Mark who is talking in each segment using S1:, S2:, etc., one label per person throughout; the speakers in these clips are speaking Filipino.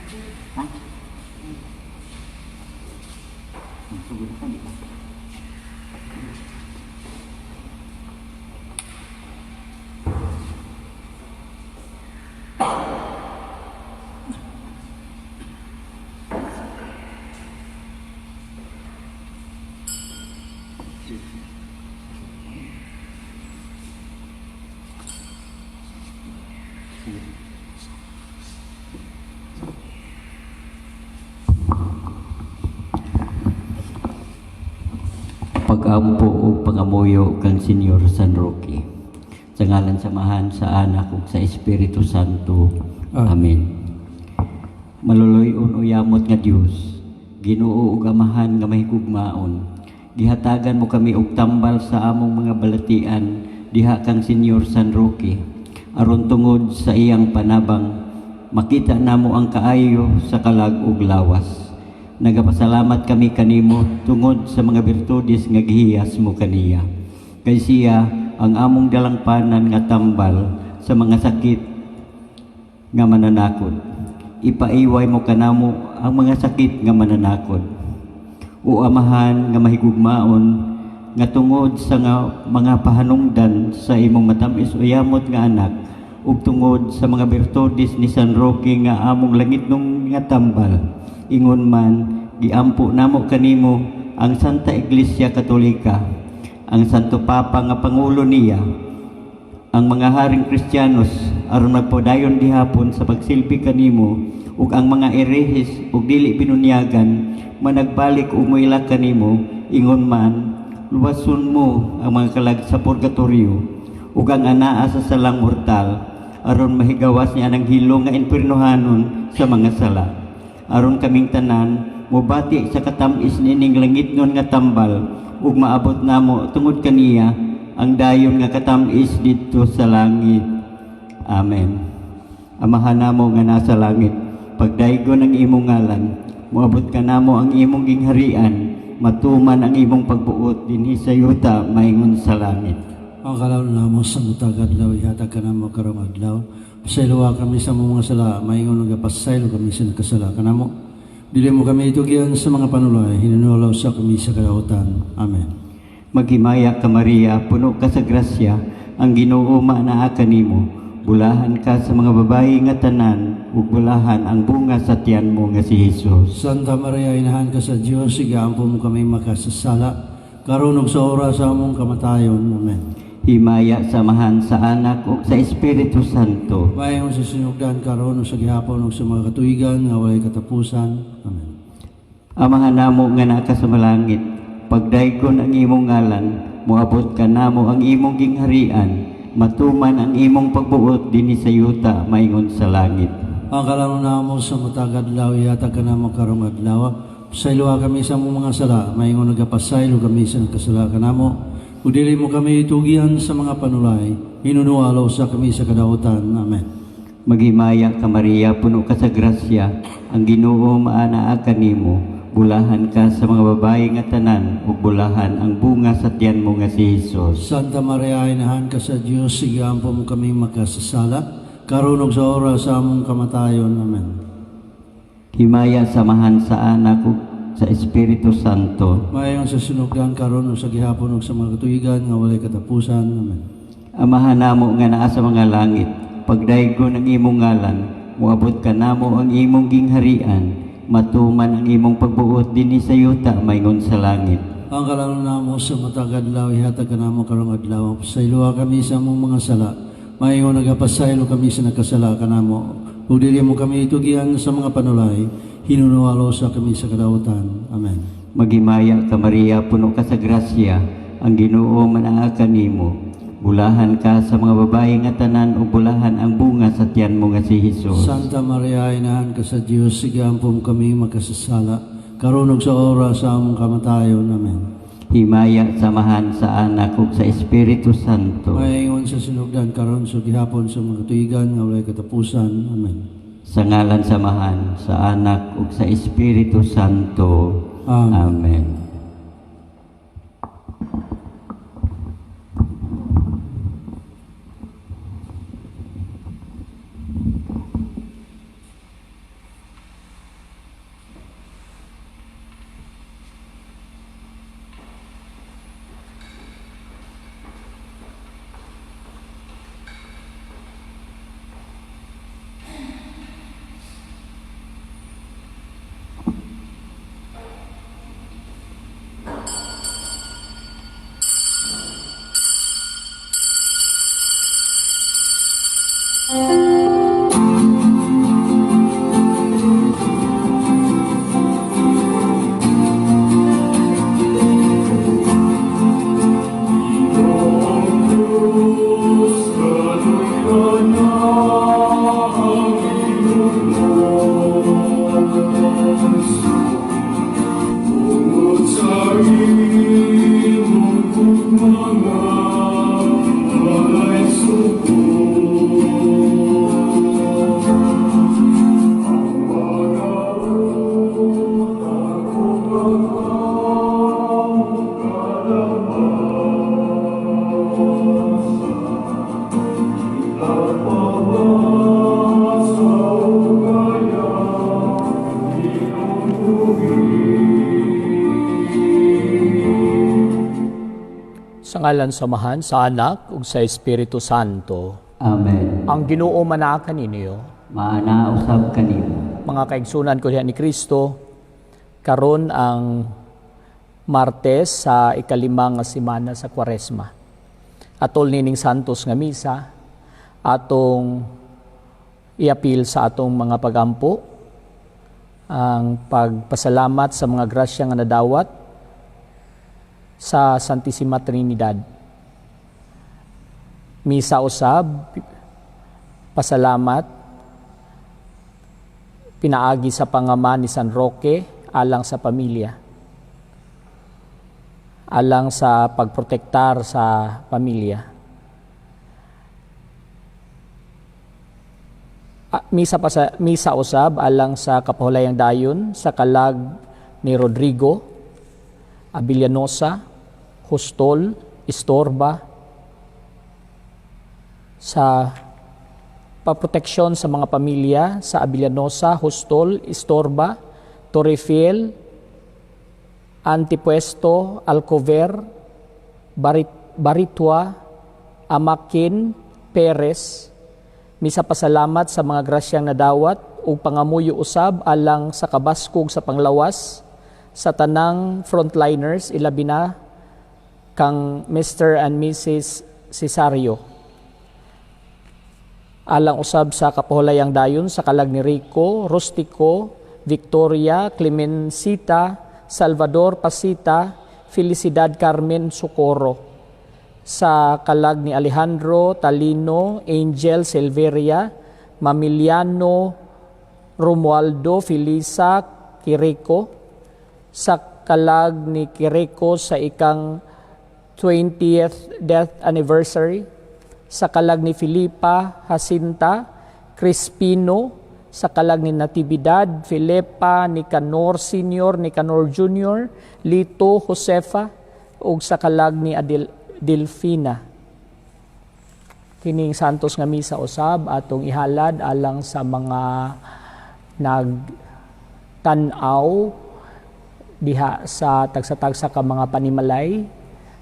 S1: Ha? Sugod ka, di ba? Pag-ampo o pangamuyo kang Senyor San Roque. Sa ngalan samahan sa anak ug sa Espiritu Santo. Amen. Maluluyon o yamot nga Dios, Ginoo ug Amahan nga mahigugmaon. Gihatagan mo kami og tambal sa among mga balatian diha kang Senyor San Roque. Aron tungod sa iyang panabang, makita namo ang kaayo sa kalag ug lawas. Nagapasalamat kami kanimo tungod sa mga birtudes nga gihiyas mo kaniya. Kay siya ang among dalangpanan nga tambal sa mga sakit nga mananakod. Ipaiway mo kanamo ang mga sakit nga mananakod. O Amahan nga mahigugmaon, nga tungod sa mga pahanungdan sa imong matamis o yamot nga anak, ug tungod sa mga birtudes ni San Roque nga among langitnong nga tambal, ingon man giampo namo kanimo ang Santa Iglesia Katolika, ang Santo Papa nga pangulo niya, ang mga haring Kristiyanos aron magpadayon gihapon sa pagsilbi kanimo, ug ang mga erehis ug dili binunyagan managbalik umuila kanimo, ingon man luwason mo ang mga kalag sa purgatorio ug ang anaa sa salang mortal aron mahigawas niya ang hilo nga infernohanon sa mga sala. Aron kaming tanan mubati sa katamis nining langitnon nga tambal ug maabot namo tungod kaniya ang dayon nga katamis didto sa langit. Amen. Amahan namo nga nasa langit, pagdaygon ang imong ngalan, moabot ka namo ang imong gingharian, matuman ang imong pagbuot dinhi sa yuta maingon sa langit.
S2: Ang kalawon namo sa mutag adlaw, ihatag ka namo karong adlaw. Pasayloa kami sa mga sala, maingon nga pasaylo kami sa nakasala kanamo. Dili mo kami itugyan sa mga panulay, hinunulaw sa kami sa kadautan. Amen.
S1: Maghimaya ka Maria, puno ka sa grasya, ang Ginoo maanaa kanimo. Bulahan ka sa mga babayi nga tanan, ug bulahan ang bunga sa tiyan mo nga si Hesus.
S2: Santa Maria, inahan ka sa Dios, igaampo mo kami makasasala, karon ug sa oras sa among kamatayon. Amen.
S1: Himaya samahan sa anak ug sa Espiritu Santo.
S2: Maayong sa sinugdan karon ug sa gihapon ug sa mga katuigan nga walay katapusan. Amen.
S1: Amahan namo nga naa ka sa malangit, pagdaygon ang imong ngalan, moabot ka namo ang imong gingharian, matuman ang imong pagbuot dinhi sa yuta maingon sa langit.
S2: Ang kalawon namo sa matag adlaw, ihatag ka namo karong adlaw. Pasayloa kami sa among mga sala, maingon nagapasaylo kami sa nakasala kanamo. Ug dili mo kami itugian sa mga panulay, hinunualaw sa kami sa kadautan. Amen.
S1: Maghimaya ka Maria, puno ka sa grasya, ang Ginoo maanaa kanimo. Bulahan ka sa mga babayi nga tanan, ug bulahan ang bunga sa tiyan mo nga si Hesus.
S2: Santa Maria, inahan ka sa Dios, igaampo mo kami makasasala, karon ug sa oras sa among kamatayon. Amen.
S1: Himaya samahan sa anak ug sa Espiritu Santo.
S2: Maayong sa sinugdan karon ug sa gihapon ug sa mga katuigan nga walay katapusan. Amen.
S1: Amahan namo nga naa sa mga langit, pagdaygon ang imong ngalan, moabot ka namo ang imong gingharian, matuman ang imong pagbuot dinhi sa yuta maingon sa langit.
S2: Ang kalawon namo sa matag adlaw, ihatag ka namo karong adlaw. Pasayloa kami sa among mga sala, maayong nagapasaylo kami sa nakasala kanamo. Ug dili mo kami itugian sa mga panulay, hinunualo sa kami sa kadautan. Amen.
S1: Maghimaya ka Maria, puno ka sa grasya, ang Ginoo manaa kanimo. Bulahan ka sa mga babayi nga tanan, ug bulahan ang bunga sa tiyan mo nga si Hesus.
S2: Santa Maria, inahan ka sa Dios, igaampo mo kami makasasala, karon ug sa oras sa among kamatayon. Amen.
S1: Himaya samahan sa anak ug sa Espiritu Santo.
S2: Maayong sa sinugdan karon sa gihapon sa mga katuigan nga walay katapusan. Amen.
S1: Sa ngalan samahan sa anak ug sa Espiritu Santo.
S2: Amen.
S1: Amen.
S3: Sa ngalan samahan, sa Anak, ug sa Espiritu Santo.
S1: Amen.
S3: Ang Ginoo manaka ninyo,
S1: Maana usab kanimo.
S3: mga kaigsunan ko diha ni Kristo, karon ang Martes sa ikalimang nga semana sa Kwaresma. Atol nining Santos nga misa, atong iapil sa atong mga pagampo, ang pagpasalamat sa mga grasya nga nadawat sa Santissima Trinidad. Misa usab, pasalamat, pinaagi sa pangama ni San Roque alang sa pamilya, alang sa pagprotektar sa pamilya. Misa usab alang sa kapahulayang dayon sa kalag ni Rodrigo Abellanosa, Hustol, Istorba, sa paproteksyon sa mga pamilya sa Abellanosa, Hustol, Istorba, Torrefiel, Antipuesto, Alcover, Baritua, Amakin, Perez. Misa pasalamat sa mga grasyang nadawat ug pangamuyo usab alang sa kabaskog sa panglawas sa tanang frontliners, ilabi na kang Mr. and Mrs. Cesario. Alang usab sa kapahulayang dayon sa kalag ni Rico, Rustico, Victoria, Clemencita, Salvador Pasita, Felicidad Carmen Socorro. Sa kalag ni Alejandro Talino, Angel Silveria, Mamiliano Romualdo Felisa Quirico. Sa kalag ni Quirico sa ikang 20th death anniversary. Sa kalag ni Filipa Jacinta Crispino, sa kalag ni Natividad Filipa Nicanor Sr., Nicanor Jr., Lito Josefa, ug sa kalag ni Delfina. Kining santos nga misa usab atong ihalad alang sa mga nagtanaw diha sa tagsa-tagsa ka mga panimalay,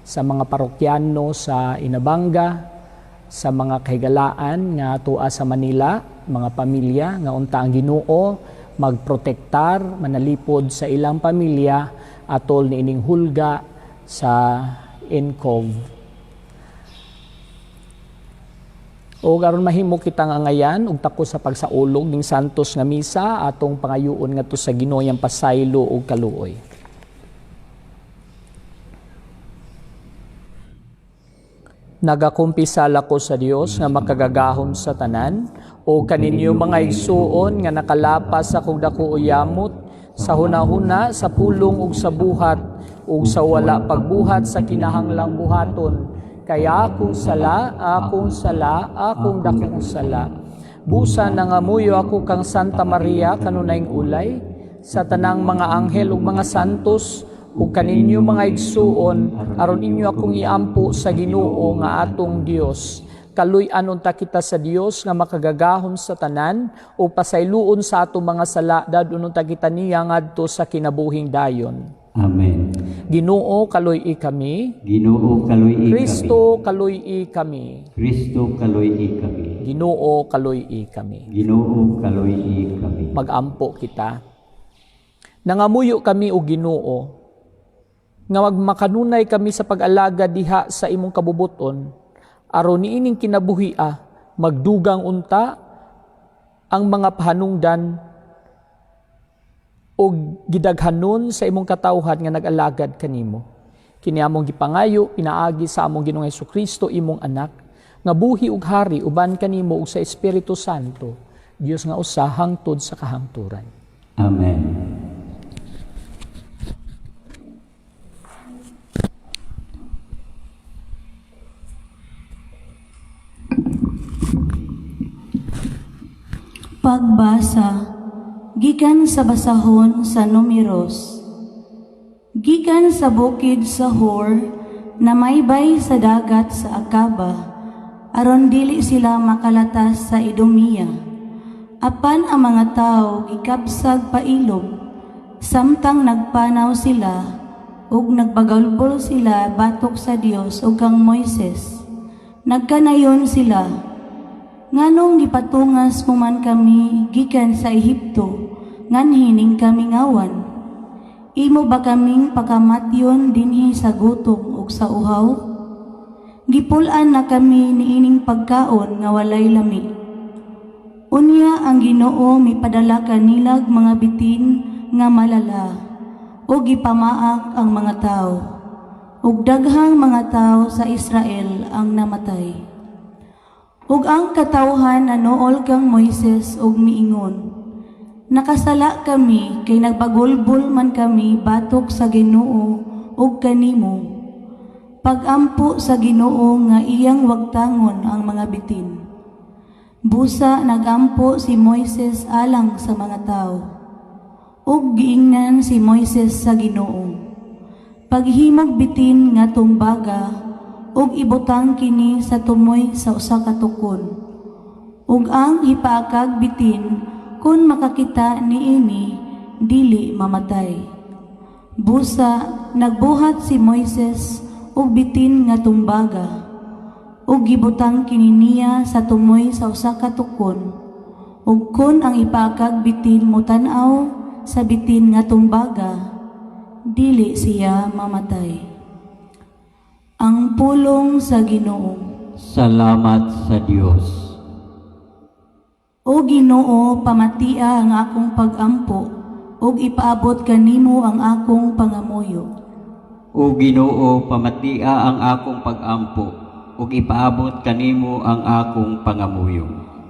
S3: sa mga parokyano sa Inabanga, sa mga kahigalaan nga tua sa Manila, mga pamilya nga unta ang Ginoo magprotektar, manalipod sa ilang pamilya atol ni ining hulga sa Incov. O garon mahimo kita nga ngayan ug tako sa pagsaulog ning santos nga misa atong pangayuon ngadto sa Ginoo yang pasaylo ug kaluoy. Nagakumpisala ko sa Dios nga makagagahom sa tanan o kaninyo mga igsuon nga nakalapas sa kung dako uyamot sa hunahuna sa pulong ug sa buhat ug sa wala pagbuhat sa kinahanglang buhaton. Kaya akong sala, akong dakong sala. Busa nangamuyo ako kang Santa Maria kanunayng ulay, sa tanang mga anghel ug mga santos, ug kaninyo mga igsuon, aron inyo akong iampo sa Ginoo nga atong Dios. Kaluy-an unta kita sa Dios nga makagagahom sa tanan o pasayloon sa atong mga sala dadun unta kita niya ngadto sa kinabuhing dayon.
S1: Amen.
S3: Ginoo kaluy-i kami.
S1: Ginoo kaluy-i
S3: Kristo kaluy-i kami.
S1: Kristo kaluy-i kami.
S3: Ginoo kaluy-i kami.
S1: Ginoo kaluy-i kami.
S3: Magampo kita. Nangamuyo kami o Ginoo nga magmakanunay kami sa pag-alaga diha sa imong kabubuton, aron niining kinabuhia, magdugang unta ang mga pahanungdan o gidaghanon sa imong katawhan nga nag-alagad kanimo. Kini among gipangayo, pinaagi sa among Ginoong Hesukristo, imong anak, nga buhi ug hari uban kanimo ug sa Espiritu Santo, Dios nga usa hangtod sa kahangturan.
S1: Amen.
S4: Pagbasa gikan sa basahon sa Numeros. Gikan sa bukid sa Hor na maybay sa dagat sa Akaba, aron dili sila makalatas sa Idumea. Apan ang mga tao gikapsag pailog, samtang nagpanaw sila, ug nagbagalbol sila batok sa Dios ug kang Moises. Nagkanayon sila, nganong gipatungas mo man kami gikan sa Ehipto, nganhining kami ngawan. Imo ba kaming pakamatyon dinhi sa gutom ug sa uhaw? Gipulan na kami niining pagkaon nga walay lami. Unya ang Ginoo mipadala kanilag mga bitin nga malala, ug gipamaak ang mga tao, ug daghang mga tao sa Israel ang namatay. Ug ang katawhan nanuol kang Moises ug miingon, nakasala kami kay nagbagulbol man kami batok sa Ginoo ug kanimo. Pagampo sa Ginoo nga iyang wagtangon ang mga bitin. Busa nagampo si Moises alang sa mga tao, ug giingnan si Moises sa Ginoo. Paghimog bitin nga tumbaga, ug ibutang kini sa tumoy sa usa ka tukon. Ug ang ipaakag bitin kun makakita niini dili mamatay. Busa nagbuhat si Moises ug bitin nga tumbaga, ug gibutang kini niya sa tumoy sa usa ka tukon. Ug kun ang ipakag bitin mo tan-aw sa bitin nga tumbaga, dili siya mamatay. Ang pulong sa Ginoo.
S1: Salamat sa Dios.
S4: O Ginoo, pamatia ang akong pag-ampo, ug ipaabot kanimo ang akong pangamuyo.
S1: O Ginoo, pamatia ang akong pag-ampo, ug ipaabot kanimo ang akong pangamuyo.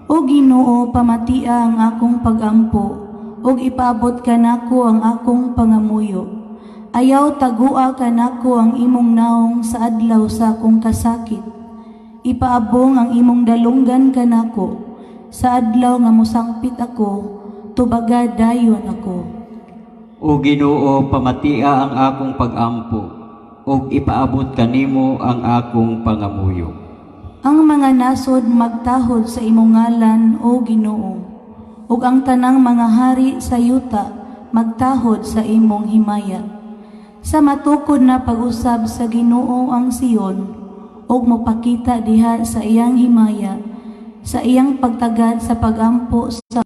S4: O Ginoo, pamatia ang akong pag-ampo, ug ipaabot kanako ang akong pangamuyo. Ayaw tagua kanako ang imong naong sa adlaw sa akong kasakit. Ipaabong ang imong dalunggan kanako sa adlaw nga mosangpit ako, tubaga dayon ako.
S1: O Ginoo, pamatia ang akong pag-ampo, ug ipaabot kanimo ang akong pangamuyo.
S4: Ang mga nasod magtahod sa imong ngalan, O Ginoo, ug ang tanang mga hari sa yuta magtahod sa imong himaya. Sa matukod na pag-usab sa Ginoo ang Sion, ug mopakita diha sa iyang himaya, sa iyang pagtagad sa pagampo sa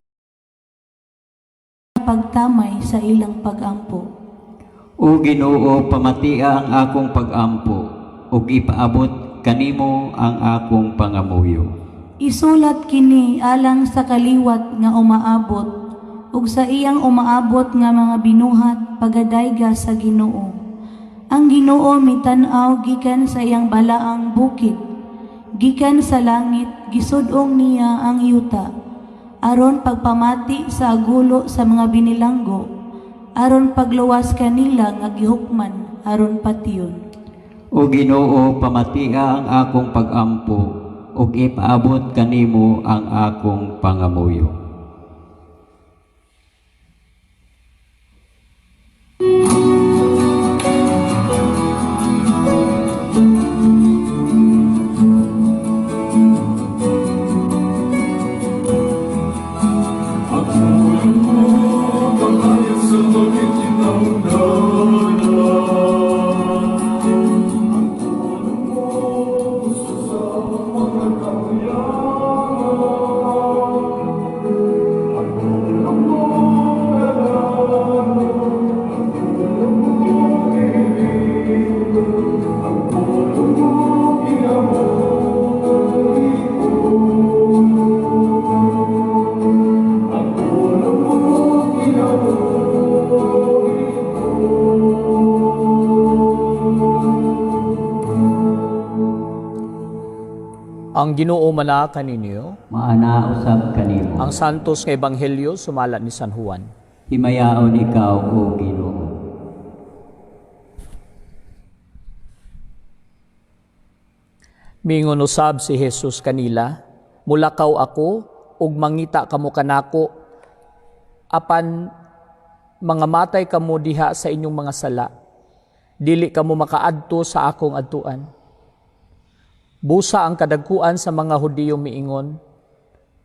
S4: pagtamay sa ilang pagampo.
S1: O Ginoo, pamatia ang akong pag-ampo, ug ipaabot kanimo ang akong pangamuyo.
S4: Isulat kini alang sa kaliwat nga umaabot, ug sa iyang umaabot nga mga binuhat pagadayga sa Ginoo. Ang Ginoo mitan-aw gikan sa iyang balaang bukid, gikan sa langit gisud-ong niya ang yuta, aron pagpamati sa agulo sa mga binilanggo, aron pagluwas kanila nga gihukman aron patiyon.
S1: O Ginoo, pamatia ang akong pag-ampo, ug ipaabot kanimo ang akong pangamuyo.
S3: Ang Ginoo mana kaninyo,
S1: Maana usab kanimo.
S3: ang santos nga ebanghelyo sumalat ni San Juan.
S1: Himayaon ikaw, O Ginoo.
S3: Mingon usab si Jesus kanila, mulakaw ako ug mangita kamo kanako, apan mga matay kamo diha sa inyong mga sala, dili kamo makaadto sa akong adtuan. Busa ang kadagkuan sa mga Hudiyo miingon,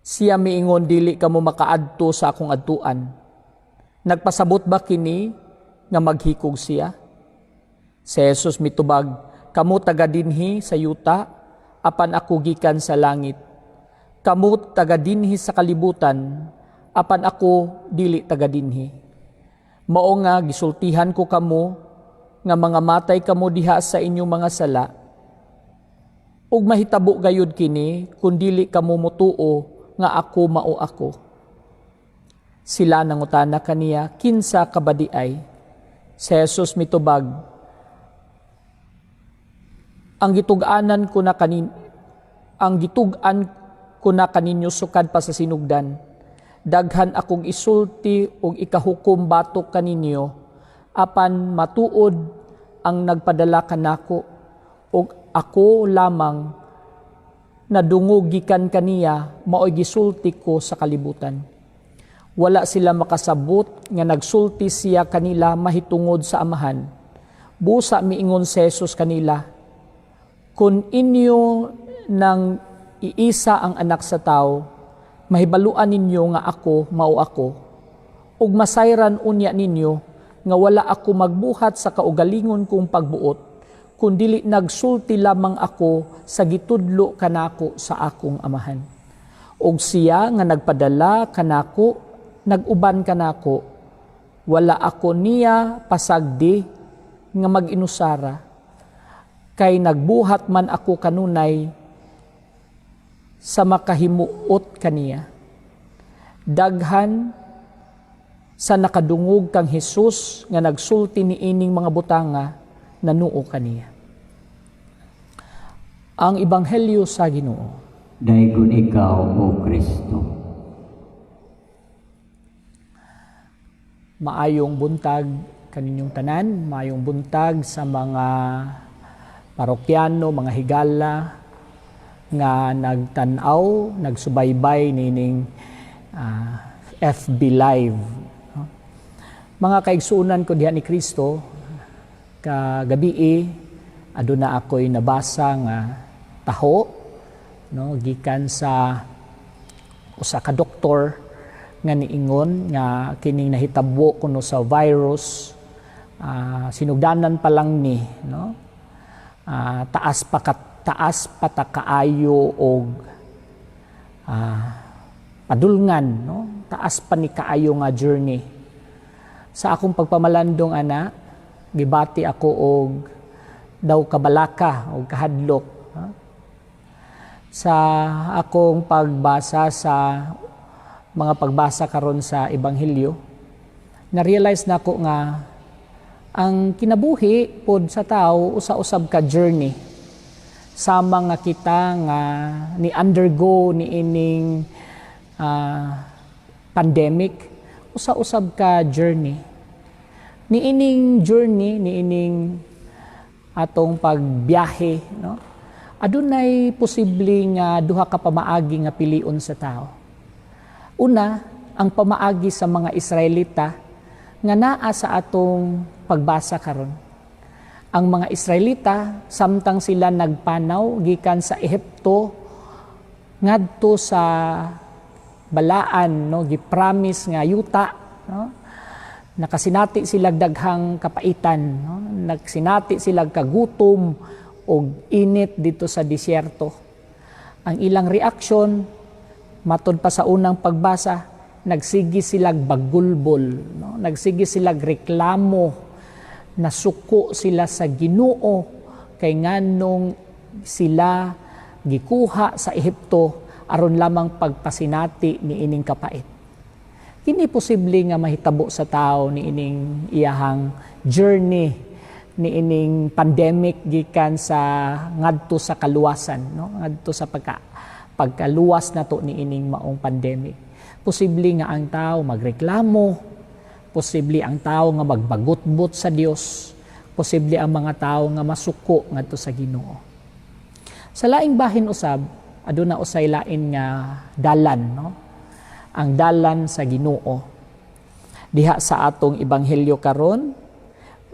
S3: siya miingon dili kamo makaadto sa akong adtuan. Nagpasabot ba kini nga maghikog siya? Si Jesus mitubag, "Kamu taga dinhi sa yuta, apan ako gikan sa langit. Kamu taga dinhi sa kalibutan, apan ako dili taga dinhi. Mao nga gisultihan ko kamo nga mga matay kamo diha sa inyong mga sala. Ug mahitabo gayud kini kun dili kamo motuo nga ako mao ako." Sila nangutana kaniya, "Kinsa ka ba di ay?" Si Jesus mitubag, ang gitugan ko na kaninyo sukad pa sa sinugdan. Daghan akong isulti ug ikahukom batok kaninyo, apan matuod ang nagpadala kanako, ug ako lamang nadungog gikan kaniya, mao'y gisulti ko sa kalibutan. Wala sila makasabot nga nagsulti siya kanila mahitungod sa Amahan. Busa miingon si Jesus kanila, "Kung inyo nang iisa ang anak sa tao, mahibaluan ninyo nga ako mao ako. Ug masayran unya ninyo nga wala ako magbuhat sa kaugalingon kong pagbuot, kundili nagsulti lamang ako sa gitudlo kanako sa akong Amahan. Ug siya nga nagpadala kanako, naguban kanako, wala ako niya pasagdi nga mag-inusara, kay nagbuhat man ako kanunay sa makahimuot kaniya." Daghan sa nakadungog kang Hesus nga nagsulti ni ining mga butanga nanuo kaniya. Ang Ebanghelyo sa Ginoo.
S1: Daigon ikaw, O Kristo.
S3: Maayong buntag kaninyong tanan, maayong buntag sa mga parokyano, mga higala nga nagtanaw, nagsubaybay nining FB Live. Mga kaigsuunan ko diha ni Kristo, kagabi aduna ako'y nabasa nga taho, no, gikan sa usa ka doktor nga niingon nga kining nahitabo kuno sa virus, sinugdanan pa lang ni, no, taas pa ta kaayo og padulngan, no, taas pa ni kaayo nga journey. Sa akong pagpamalandong ana, gibati ako og daw kabalaka o kahadlok. Sa akong pagbasa sa mga pagbasa karon sa Ebanghelyo, na-realize na ko nga ang kinabuhi pod sa tao usa-usab ka journey. Sama nga kita nga ni undergo ni ining pandemic, usa-usab ka journey. Ni ining journey, ni ining atong pagbiyahe, no? Adunay posible nga duha ka pamaagi nga pilion sa tao. Una, ang pamaagi sa mga Israelita nga naa sa atong pagbasa karon. Ang mga Israelita samtang sila nagpanaw gikan sa Ehipto ngadto sa balaan, no, gipromise nga yuta, no? Nakasinati sila daghang kapaitan, no? Nagsinati sila kagutom og init dito sa disyerto. Ang ilang reaksyon, matod pa sa unang pagbasa, nagsigi silang bagulbol, no? Nagsigi silang reklamo, nasuko sila sa Ginoo kay nganong sila gikuha sa Ehipto aron lamang pagpasinati ni ining kapait. Kini posible nga mahitabo sa tao ni ining iyahang journey, ni ining pandemic gikan sa ngadto sa kaluwasan, no? Ngadto sa pagkaluwas nato ni ining maong pandemic. Posible nga ang tao magreklamo, posible ang tao nga magbagot-bot sa Dios, posible ang mga tao nga masuko ngadto sa Ginoo. Sa laing bahin usab, aduna usay lain nga dalan, no? Ang dalan sa Ginoo. Diha sa atong ebanghelyo karon,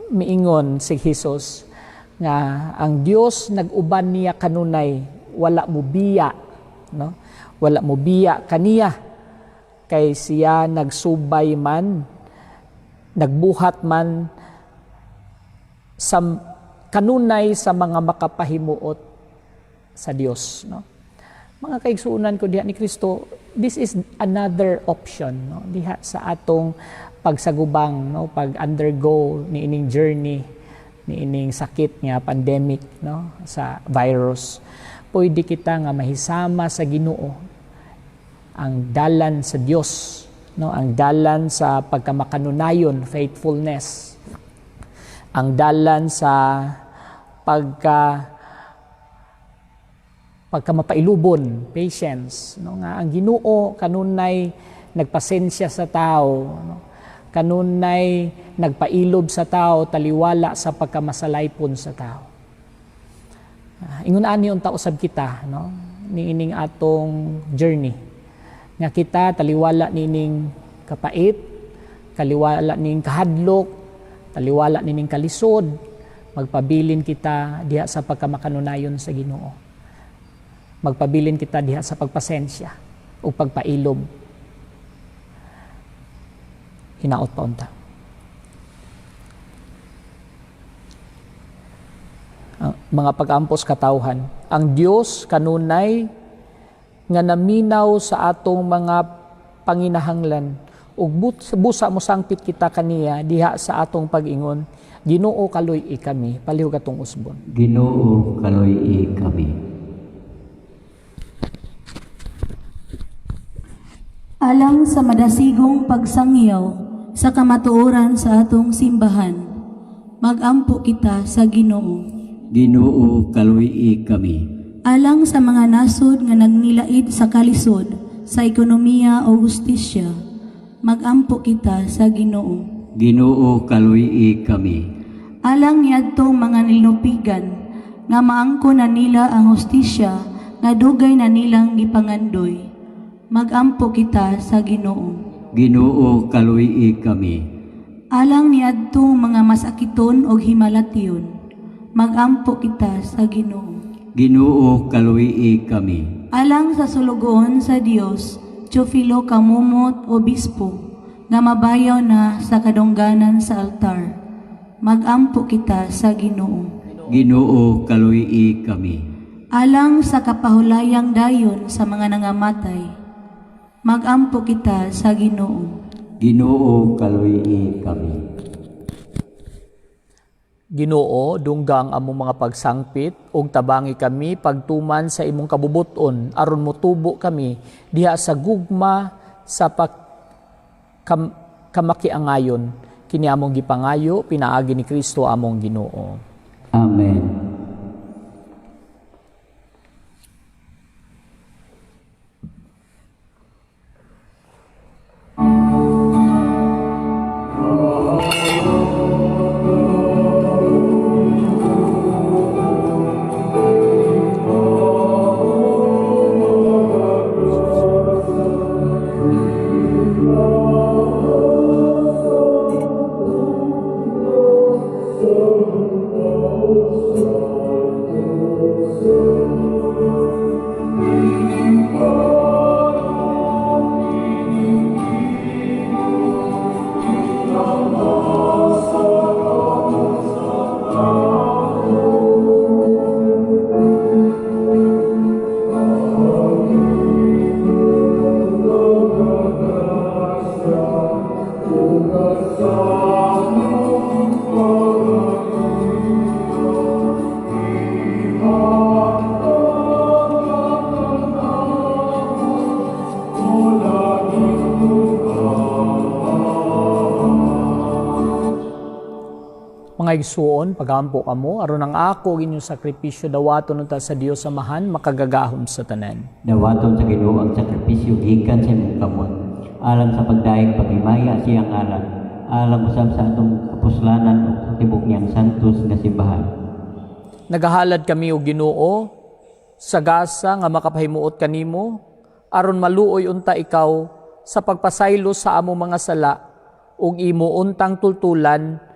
S3: miingon si Jesus nga ang Dios nag-uban niya kanunay, wala mo biya, no? Wala mo biya kaniya kay siya nagsubay man, nagbuhat man sa kanunay sa mga makapahimuot sa Dios, no? Mga kaigsuunan ko diha ni Kristo, this is another option, no? Diha sa atong pagsagubang, no, pag-undergo ni ining journey ni ining sakit nga pandemic, no, sa virus. Pwede kita nga mahisama sa Ginoo ang dalan sa Dios, no, ang dalan sa pagkamakanunayon, faithfulness, ang dalan sa pagkamapailubon, patience, no, nga ang Ginoo kanunay nagpasensya sa tao, no, kanunay nagpailob sa tao, taliwala sa pagkamasalaypon sa tao. Ingon ani unta usab kita, no, niining atong journey nga kita taliwala nining kapait, taliwala ning kahadlok, taliwala nining kalisod, magpabilin kita diha sa pagkamakanunayon sa Ginoo. Magpabilin kita diha sa pagpasensya o pagpailob. Hinaot pa unta. Mga pag-ampos katawhan, ang Dios kanunay nga naminaw sa atong mga panginahanglan ug busa mo sangpit kita kaniya diha sa atong pag-ingon, Ginoo kaloy-i kami, palihog atong usbon.
S1: Ginoo kaloy-i kami.
S4: Alang sa madasigong pagsangyaw sa kamatuoran sa atong simbahan, magampo kita sa Ginoo.
S1: Ginoo kaloy-i kami.
S4: Alang sa mga nasod nga nagnilaid sa kalisod, sa ekonomiya o hustisya, magampo kita sa Ginoo.
S1: Ginoo kaloy-i kami.
S4: Alang niadtong mga nilupigan, nga maangko na nila ang hustisya, nga dugay na nilang gipangandoy, magampo kita sa Ginoo.
S1: Ginoo kaloy-i kami.
S4: Alang niadtong mga masakiton o himalatyon, magampo kita sa Ginoo.
S1: Ginoo kaloy-i kami.
S4: Alang sa sulugoon sa Dios, Teofilo Kamumot Obispo, nga mabayaw na sa kadungganan sa altar, magampo kita sa Ginoo.
S1: Ginoo kaloy-i kami.
S4: Alang sa kapahulayang dayon sa mga nangamatay, magampo kita sa Ginoo.
S1: Ginoo kaloy-i kami.
S3: Ginoo, dunggang among mga pagsangpit ug tabangi kami pagtuman sa imong kabubuton aron motubo kami diha sa gugma sa kamakiangayon kini among gipangayo pinaagi ni Kristo among Ginoo.
S1: Amen.
S3: Mga igsuon, pagampo kamo, aron ang ako inyong sakripisyo dawaton unta sa Dios Amahan, makagagahom sa tanan.
S1: Dawaton sa Ginoo ang sakripisyo gikan sa imong kamot. Alang sa pagdaig paghimaya siyang ngalan, alang usab sa atong kapuslanan ug sa tibok niyang santos nga simbahan.
S3: Nagahalad kami o Ginoo, sagasa nga makapahimuot kanimo, aron maluoy unta ikaw sa pagpasaylo sa among mga sala ug imo untang tultulan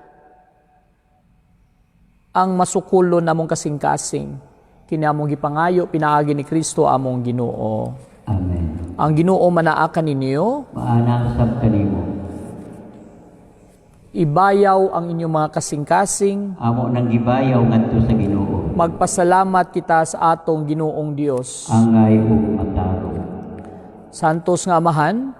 S3: ang masukulo namong kasing-kasing. Kini among gipangayo pinaagi ni Kristo among Ginoo.
S1: Amen.
S3: Ang Ginoo manaa kaninyo.
S1: Maanang sab kanimo.
S3: Ibayaw ang inyong mga kasing-kasing.
S1: Amo nang gibayaw ngadto sa Ginoo.
S3: Magpasalamat kita sa atong Ginoong Dios.
S1: Angay ug matarong.
S3: Santos nga Amahan,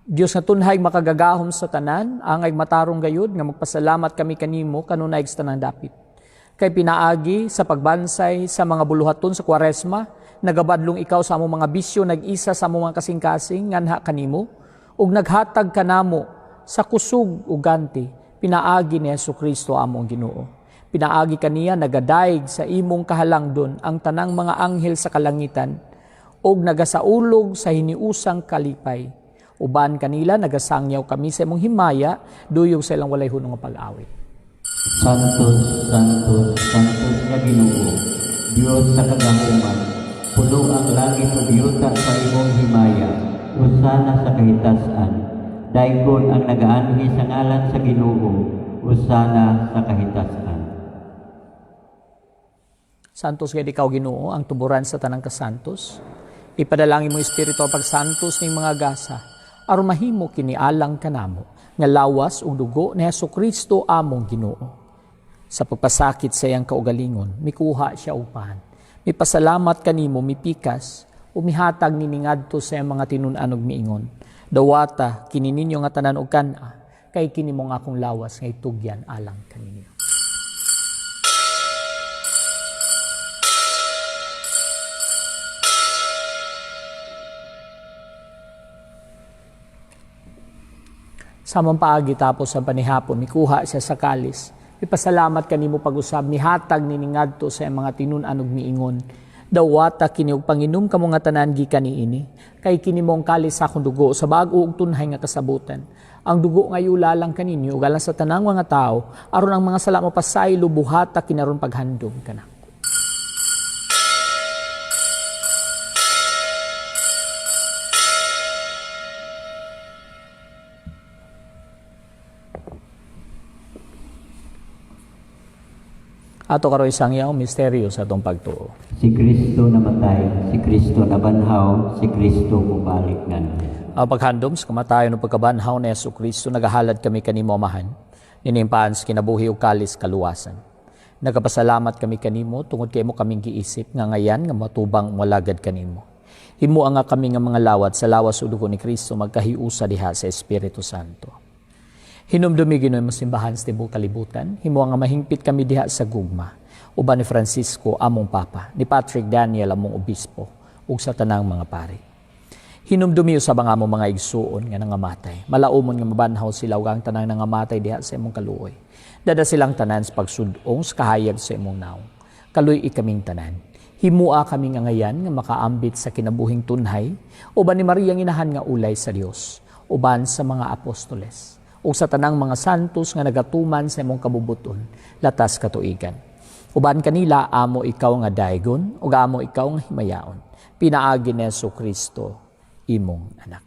S3: Dios nga tunhay makagagahom sa tanan, angay matarong gayud nga magpasalamat kami kanimo kanunay sa tanang dapit. Kay pinaagi sa pagbansay sa mga buluhaton sa Kwaresma, nagabadlong ikaw sa among mga bisyo, nag-isa sa among mga kasing-kasing nganha kanimo, ug naghatag kanamo sa kusog ug ganti, pinaagi ni Jesucristo among Ginoo. Pinaagi kaniya nagadaig sa imong kahalangdon ang tanang mga anghel sa kalangitan, ug nagasaulog sa hiniusang kalipay. Uban kanila nagasangyaw kami sa imong himaya, duyog sa ilang walay hunong nga pag-awit.
S1: Santos, Santos, Santos nga Ginoo, Dios sa kagahuman, puno ang langit ug yuta sa imong himaya, usana sa kahitasan. Daigon ang nagaanhi sa ngalan sa Ginoo, usana sa kahitasan.
S3: Santos kay ikaw Ginoo, ang tuburan sa tanang kasantos. Ipadalangin mo espiritu ang pagsantos ning mga gasa, aron mahimo kini alang kanamo nga lawas ug dugo ni Jesucristo among Ginoo. Sa pagpasakit sa iyang kaugalingon, mikuha siya upahan. Mipasalamat kanimo, mipikas, umihatag nini ngadto sa iyang mga tinun-an ug miingon. Dawata kini ninyo nga tanan og kana, kay kini mo nga akong lawas nga itugyan alang kaninyo. Samang paagi tapos sa panihapon, mikuha siya sa kalis. Ipasalamat kanimo pag-usab, mihatag nini ngadto sa mga tinun-an ug miingon. Dawata kini og panginom kamo nga tanan gikan niini, kay kini mong kalis sa akong dugo sa bag-o ug tunhay nga kasabutan. Ang dugo nga yulalang kaninyo ug alang sa tanang mga tao, aron ang mga sala mapasaylo buhata kinaron paghandom kana. Ato karoy sangyaw misteryo sa atong pagtuo.
S1: Si Kristo namatay, si Kristo nabanhaw, si Kristo mubalik nan.
S3: Ang paghandom sa kamatayon ng pagkabanhaw ni Jesucristo, nagahalad kami kanimo amahan, ninimpaan sa kinabuhi ug kalis kaluwasan. Nagapasalamat kami kanimo tungod kay mo kaming giisip nga ngayan nga matubang malagad kanimo. Himo nga kami nga mga lawat sa lawas ug dugo ni Kristo magkahiusa diha sa Espiritu Santo. Hinumdumi Ginoy mo simbahan sa tibuok kalibutan, himo nga mahingpit kami diha sa gugma, uban ni Francisco among papa, ni Patrick Daniel among obispo, ug sa tanang mga pari. Hinumdumi sa mga among mga igsuon nga nangamatay, malaumon nga mabanhaw sila ug ang tanang nangamatay diha sa imong kaluoy. Dada silang tanan sa pagsudong sa kahayag sa imong naong. Kaluy ikaming tanan. Himua kami nga ngayan nga makaambit sa kinabuhing tunhay, uban ni Maria inahan nga ulay sa Dios, uban sa mga apostoles, ug sa tanang mga santos nga nagatuman sa imong kabubuton, latas katuigan. Uban kanila, amo ikaw nga daigon, ug amo ikaw nga himayaon. Pinaagi ni Jesucristo, imong anak.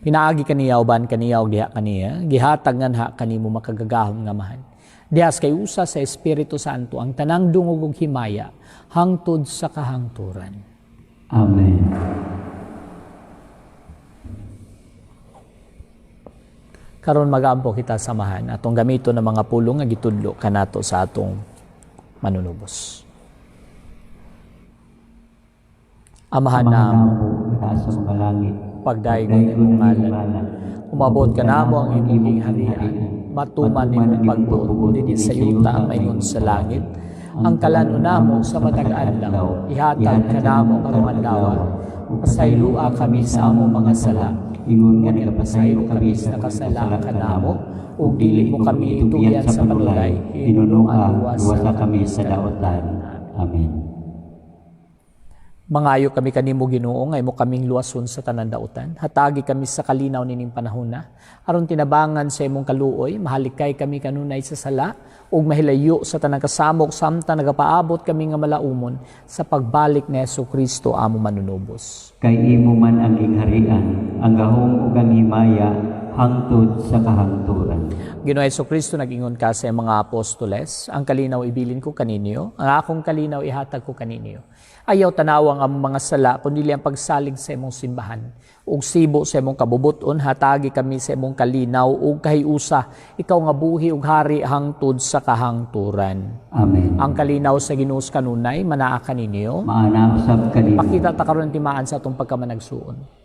S3: Pinaagi kaniya, uban kaniya, ug diha kaniya, gihatag nga kanimo makagagahom nga mahan. Dihas kay usa sa Espiritu Santo, ang tanang dungog ug himaya, hangtod sa kahangturan.
S1: Amen.
S3: Karon magampo kita samahan atong gamito ng mga pulong nga gitudlo kanato sa atong manunubos. Amahan namo
S1: sa mga langit,
S3: pagdaig ng imong ngalan, umabot ka namo ang imong harian, matuman nimong pagtuon dinhi sa yuta ang maingon sa langit, ang kalan namo sa matag adlaw, ihatag ka namo karong adlaw, pasaylua kami sa among mga sala, ingon nga nilapasaylo kami sa kasala kanamo, ug dili mo kami itugyan sa panulay, hinunungan luwasa kami sa daotan. Amen. Mangayo kami kanimo Ginoo nga imo kaming luwason sa tanan daotan. Hatagi kami sa kalinaw nining panahon na. Aron tinabangan sa imong kaluoy, mahalikay kami kanunay sa sala ug mahilayo sa tanang kasamok samtang nagapaabot kami nga malaumon sa pagbalik ni Jesucristo amo manunubos.
S1: Kay imo man ang gingharian, ang gahom ug ang himaya hangtod sa kahangturan.
S3: Ginoong Jesucristo, nag-ingon ka sa mga apostoles, ang kalinaw ibilin ko kaninyo, ang akong kalinaw ihatag ko kaninyo. Ayaw tanawang ang mga sala, kundi ang pagsalig sa imong simbahan. Ug sibo sa imong kabubuton, hatagi kami sa imong kalinaw, ug kahiusa, ikaw nga buhi ug hari hangtod sa kahangturan.
S1: Amen.
S3: Ang kalinaw sa Ginuos kanunay, manaa kaninyo.
S1: Maana usab kanimo.
S3: Pakita ta karon timaan sa atong pagkamanagsuon.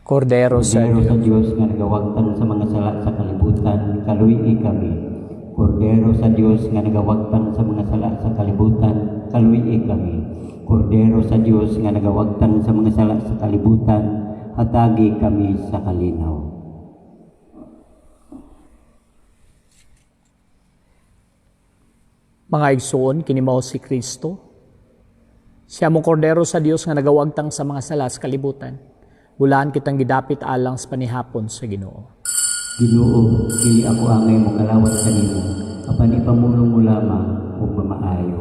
S3: Kordero sa
S1: Kordero sa Dios nga nagawagtan sa mga sala sa kalibutan, kaluyi kami. Kordero sa Dios nga nagawagtan sa mga sala sa kalibutan, kaluyi kami. Kordero sa Dios nga nagawagtan sa mga sala sa kalibutan, hatagi kami sa kalinaw.
S3: mga igsoon, kini mao si Kristo. Siya mong kordero sa Dios nga nagawagtang sa mga sala sa kalibutan. Bulaan kitang gidapit alang sa panihapon sa Ginoo.
S1: Ginoo, dili ako angay mo kalawat kanimo, apan ipamulong mo lamang ug mamaayo.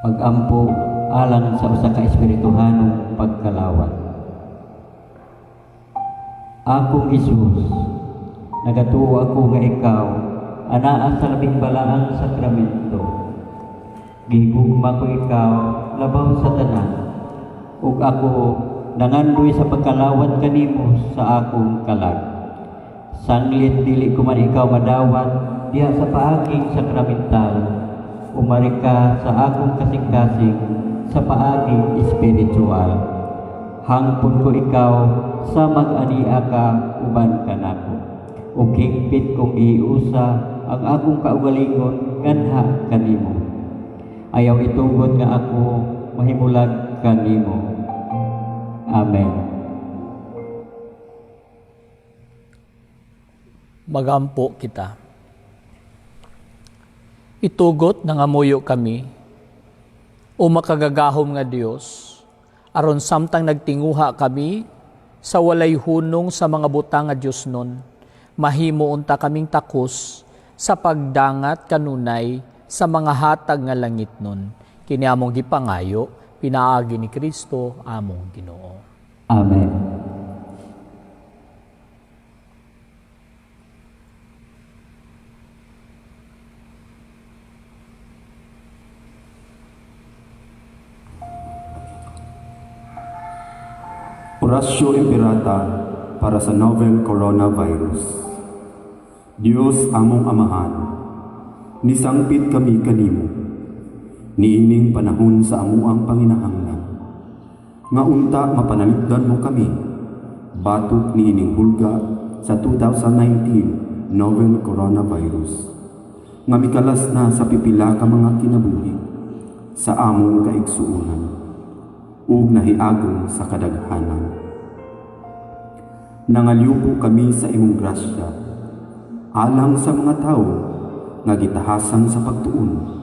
S1: Pag-ampo alang sa usa ka espirituhanong pagkalawat. Akong Isus, nagatuo ako nga ikaw anaa sa labing balaang sakramento. Gihigugma ko ikaw labaw sa tanan, ug ako nangandoy sa pagkalawat kanimo sa akong kalag. Sanglit dili ko man ikaw madawat diha sa paaging sakramental, umari ka sa akong kasing-kasing sa paaging espiritual. Hangpon ko ikaw sa mag-ania ka uban kanako. Ug higpit kong iusa ang akong kaugalingon nganha kanimo. Ayaw itugod nga ako mahimulag kanimo. Amen.
S3: Magampo kita. Itugot na ngamuyo kami, o makagagahom nga Dios, aron samtang nagtinguha kami sa walay hunong sa mga butang nga Dios nun, mahimo unta kaming takos sa pagdangat kanunay sa mga hatag nga langit nun. Kini among gipangayo, pinaagi ni Kristo among Ginoo.
S1: Amen.
S5: Orasyo Imperata para sa novel coronavirus. Diyos among amahan, nisangpit kami kanimo. niining panahon sa amuang panginahanglan. Nga unta mapanalipdan mo kami, batok niining hulga sa 2019 novel coronavirus. Nga mikalas na sa pipila ka mga kinabuhi, sa among kaigsuunan, ug nahiagom sa kadaghanan. Nangaliupo kami sa imong grasya, alang sa mga tao nga gitahasan sa pagtuon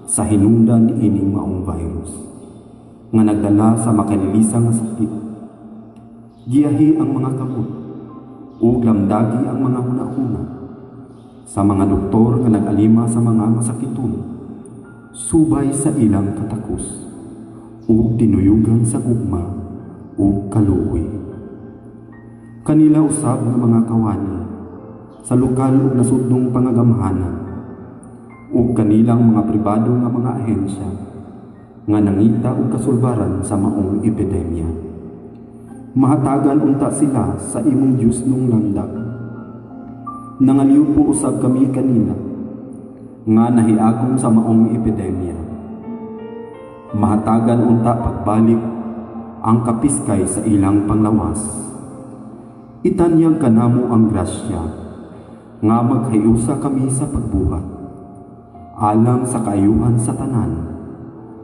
S5: sa hinungdan ining maong virus nga nagdala sa makalilisang nga sakit. Giyahi ang mga kamot ug lamdagi ang mga hunahuna sa mga doktor nga nag-alima sa mga masakiton, subay sa ilang katakos ug tinuyugan sa gugma ug kaluoy. Kanila usab nga mga kawani sa lokal ug nasudnong pangagamhanan ug kanilang mga pribado nga mga ahensya nga nangita og kasulbaran sa maong epidemya. Mahatagan unta sila sa imong Dios nung landak. Nangaliw po usab kami kanila nga nahiagom sa maong epidemya. Mahatagan unta pagbalik ang kapiskay sa ilang panglawas. Itanyag kanamo ang grasya nga maghiusa kami sa pagbuhat alang sa kaayuhan sa tanan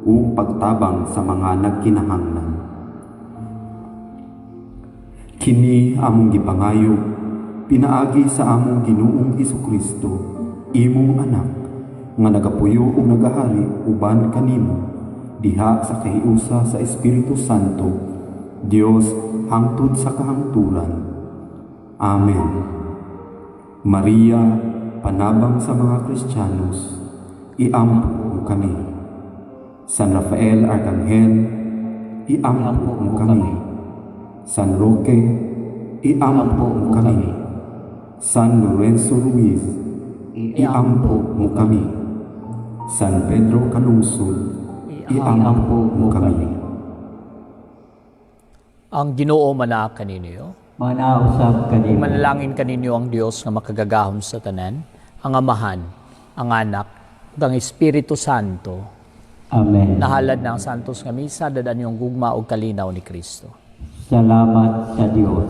S5: o pagtabang sa mga nagkinahanglan. Kini among gipangayo pinaagi sa among Ginoong Hesukristo, imong anak nga nagapuyo ug nagahari uban kanimo diha sa kahiusa sa Espiritu Santo, Dios hangtod sa kahangturan. Amen. Maria, panabang sa mga Kristiyanos, iampo mo kami. San Rafael Arcangel, iampo mo kami. San Roque, iampo mo kami. San Lorenzo Ruiz, iampo mo kami. San Pedro Calungsod, iampo mo kami.
S3: Ang Ginoo manak kaninyo.
S1: Manausab kanimo.
S3: Manalangin kaninyo ang Dios nga makagagahom sa tanan, ang Amahan, ang Anak, ug ang Espiritu Santo.
S1: Amen.
S3: Nahalad na ang santos nga misa, dadan yung gugma o kalinaw ni Kristo.
S1: Salamat sa Dios.